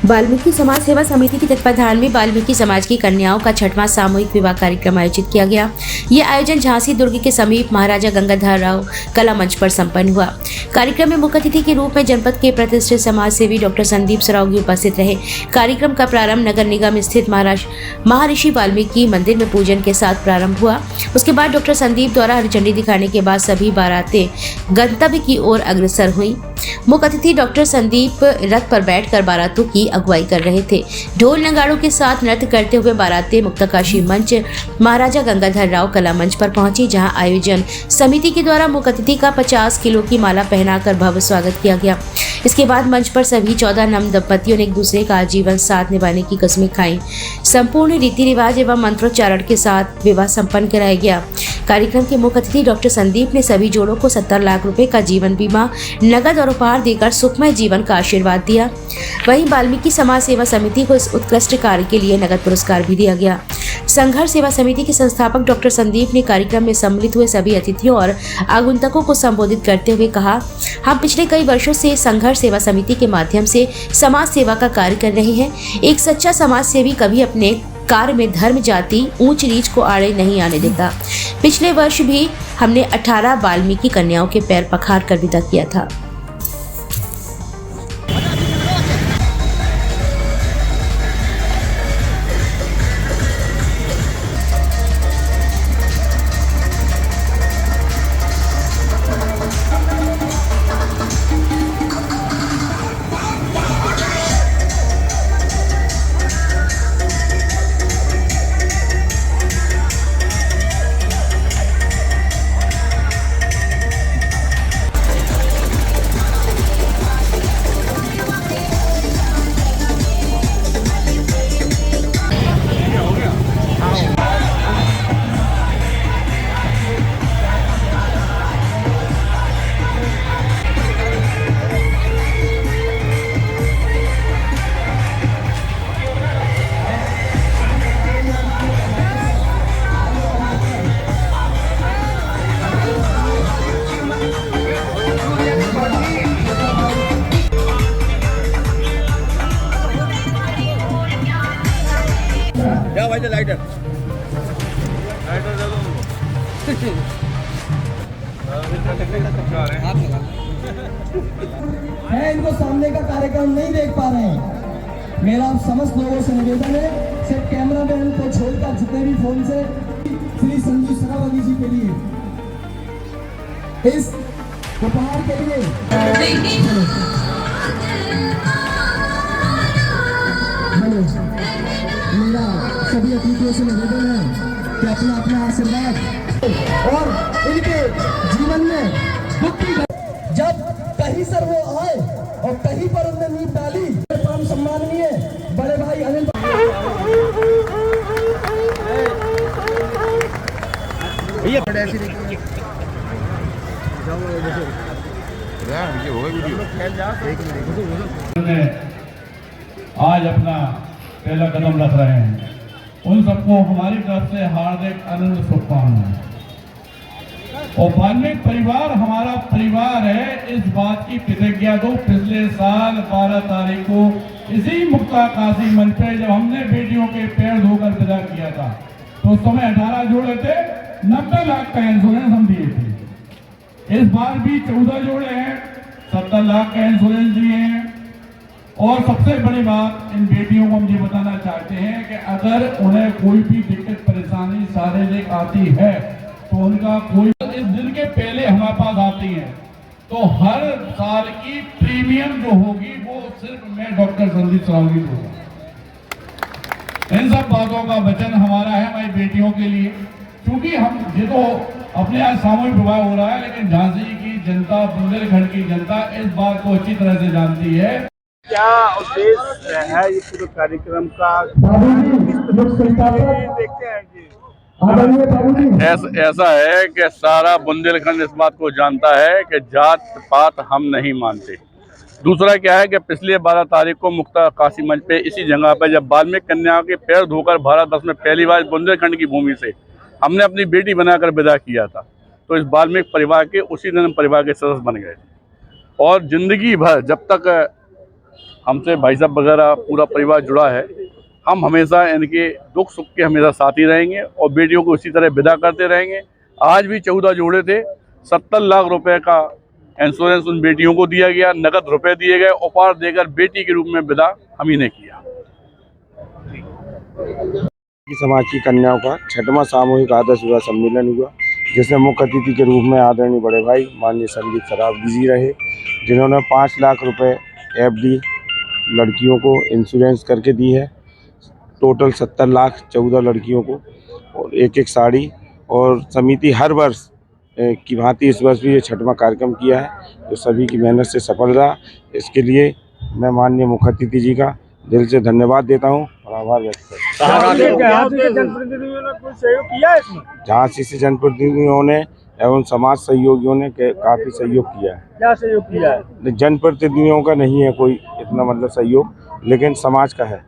वाल्मीकि समाज सेवा समिति के तत्वाधान में वाल्मीकि समाज की कन्याओं का 6वां सामूहिक विवाह कार्यक्रम आयोजित किया गया। ये आयोजन झांसी दुर्ग के समीप महाराजा गंगाधर राव कला मंच पर संपन्न हुआ। कार्यक्रम में मुख्य अतिथि के रूप में जनपद के प्रतिष्ठित समाज सेवी डॉक्टर संदीप सरावगी उपस्थित रहे। कार्यक्रम का प्रारंभ नगर निगम स्थित महर्षि वाल्मीकि मंदिर में पूजन के साथ प्रारंभ हुआ। उसके बाद डॉक्टर संदीप द्वारा हरी झंडी दिखाने के बाद सभी बारातें गंतव्य की ओर अग्रसर हुई। मुख्य अतिथि डॉक्टर संदीप रथ पर बैठकर बारातों की अगुवाई कर रहे थे। ढोल नगाड़ों के साथ नृत्य करते हुए बारातें मुक्ताकाशी मंच महाराजा गंगाधर राव कला मंच पर पहुंची, जहां आयोजन समिति के द्वारा मुख्य अतिथि का 50 किलो की माला पहनाकर भव्य स्वागत किया गया। इसके बाद मंच पर सभी 14 नव दंपतियों ने एक दूसरे का आजीवन साथ निभाने की कसमें खाई। संपूर्ण रीति रिवाज एवं मंत्रोच्चारण के साथ विवाह संपन्न कराया गया। कार्यक्रम के मुख्य अतिथि डॉक्टर संदीप ने सभी जोड़ों को 70 लाख रुपए का जीवन बीमा, नगद और उपहार देकर सुखमय जीवन का आशीर्वाद दिया। वहीं वाल्मीकि समाज सेवा समिति को इस उत्कृष्ट कार्य के लिए नगद पुरस्कार भी दिया गया। संघर्ष सेवा समिति के संस्थापक डॉक्टर संदीप ने कार्यक्रम में सम्मिलित हुए सभी अतिथियों और आगंतुकों को संबोधित करते हुए कहा, हम पिछले कई वर्षों से संघर्ष सेवा समिति के माध्यम से समाज सेवा का कार्य कर रहे हैं। एक सच्चा समाज सेवी कभी अपने कार्य में धर्म, जाति, ऊंच नीच को आड़े नहीं आने देता। पिछले वर्ष भी हमने 18 वाल्मीकि कन्याओं के पैर पखार कर विदा किया था। क्या भाई लाइटर है, इनको सामने का कार्यक्रम नहीं देख पा रहे हैं। मेरा समस्त लोगों से निवेदन है, सिर्फ कैमरा मैन को छोड़कर जितने भी फोन से श्री संदीप सरावगी जी के लिए इस उपहार के लिए मेरा सभी अतिथियों से निवेदन है कि अपना अपना आशीर्वाद और इनके जीवन में दुख की जब कहीं सर वो आए और कहीं पर उन्होंने नींव डाली, परम सम्माननीय बड़े भाई अनिल आज अपना पहला कदम रख रहे हैं। उन सबको हमारी तरफ से हार्दिक आनंद शुभकामनाएं। और वाल्मीकि परिवार हमारा परिवार है, इस बात की प्रतिज्ञा दो। पिछले साल 12 तारीख को इसी मुक्ताकाशी मंच पे जब हमने बेटियों के पैर धोकर विदा किया था, तो उस समय 18 जोड़े थे, 90 लाख का इंश्योरेंस हम दिए थे। इस बार भी 14 जोड़े हैं, 70 लाख का इंश्योरेंस दिए हैं। और सबसे बड़ी बात, इन बेटियों को हम ये बताना चाहते हैं कि अगर उन्हें कोई भी दिक्कत परेशानी शारीरिक आती है तो उनका कोई इस दिन के पहले हमारे पास आती है, तो हर साल की प्रीमियम जो होगी वो सिर्फ मैं डॉक्टर संदीप सरावगी दूंगा। इन सब बातों का वचन हमारा है हमारी बेटियों के लिए, क्योंकि हम ये तो अपने यहाँ सामूहिक विवाह हो रहा है, लेकिन झांसी की जनता, बुंदेलखंड की जनता इस बात को अच्छी तरह से जानती है। क्या उद्देश्य है ये पूरे कार्यक्रम का? देखते हैं जी। ऐसा है कि सारा बुंदेलखंड इस बात को जानता है कि जात पात हम नहीं मानते। दूसरा क्या है कि पिछले 12 तारीख को मुक्ताकाशी मंच पे इसी जगह पर जब वाल्मीकि कन्या के पैर धोकर भारतवर्ष में पहली बार बुंदेलखंड की भूमि से हमने अपनी बेटी बनाकर विदा किया था, तो इस वाल्मीकि परिवार के उसी दिन परिवार के सदस्य बन गए। और जिंदगी भर जब तक हमसे भाई साहब वगैरह पूरा परिवार जुड़ा है। हम हमेशा इनके दुख सुख के हमेशा साथी रहेंगे और बेटियों को इसी तरह विदा करते रहेंगे। आज भी 14 जोड़े थे, 70 लाख रुपए का इंश्योरेंस उन बेटियों को दिया गया, नकद रुपए दिए गए, उपहार देकर बेटी के रूप में विदा हम ही ने किया। समाज की कन्याओं का 6वां सामूहिक आदर्श विवाह सम्मेलन हुआ, जिसमें मुख्य अतिथि के रूप में आदरणीय बड़े भाई माननीय संदीप सरावगी जी रहे, जिन्होंने 5 लाख रुपए FD लड़कियों को इंश्योरेंस करके दी है। टोटल 70 लाख 14 लड़कियों को और एक साड़ी। और समिति हर वर्ष की भांति इस वर्ष भी ये 6वां कार्यक्रम किया है, जो सभी की मेहनत से सफल रहा। इसके लिए मैं माननीय मुख्य अतिथि जी का दिल से धन्यवाद देता हूँ और आभार व्यक्त करता हूँ। जनप्रतिनिधियों ने कुछ सहयोग किया है इसमें? झांसी से जनप्रतिनिधियों ने एवं समाज सहयोगियों ने काफ़ी सहयोग किया है। क्या सहयोग किया है? जनप्रतिनिधियों का नहीं है कोई इतना मतलब सहयोग, लेकिन समाज का है।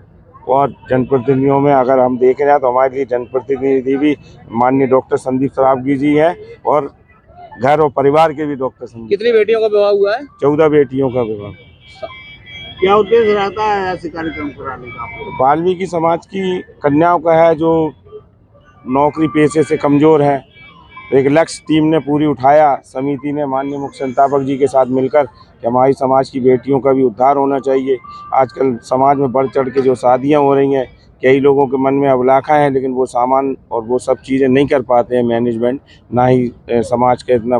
और जनप्रतिनिधियों में अगर हम देख रहे हैं तो हमारे लिए जनप्रतिनिधि भी माननीय डॉक्टर संदीप सरावगी जी हैं और घर और परिवार के भी डॉक्टर संदीप। कितनी बेटियों का विवाह हुआ है? 14 बेटियों का विवाह। क्या उद्देश्य रहता है ऐसे कार्यक्रम कराने का? वाल्मीकि समाज की कन्याओं का है जो नौकरी पेशे से कमज़ोर है। एक लक्ष्य टीम ने पूरी उठाया, समिति ने माननीय मुख्य संस्थापक जी के साथ मिलकर कि हमारी समाज की बेटियों का भी उद्धार होना चाहिए। आजकल समाज में बढ़ चढ़ के जो शादियां हो रही हैं, कई लोगों के मन में अभिलाषा है, लेकिन वो सामान और वो सब चीज़ें नहीं कर पाते हैं मैनेजमेंट, ना ही समाज के इतना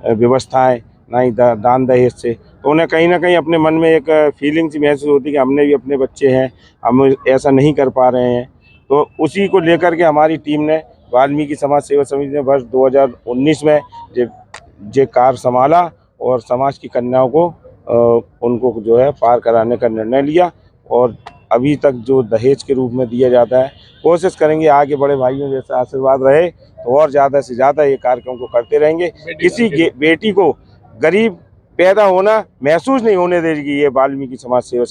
व्यवस्थाएं, ना ही दान दहेज से। तो उन्हें कहीं ना कहीं अपने मन में एक फीलिंग सी महसूस होती है कि हमने भी अपने बच्चे हैं, हम ऐसा नहीं कर पा रहे हैं। तो उसी को लेकर के हमारी टीम ने वाल्मीकि समाज सेवा समिति ने वर्ष 2019 में जे कार्य संभाला और समाज की कन्याओं को उनको जो है पार कराने का निर्णय लिया। और अभी तक जो दहेज के रूप में दिया जाता है, कोशिश करेंगे आगे बड़े भाइयों जैसे आशीर्वाद रहे तो और ज़्यादा से ज़्यादा ये कार्यक्रम को करते रहेंगे। किसी बेटी को गरीब पैदा होना महसूस नहीं होने देगी ये वाल्मीकि समाज सेवा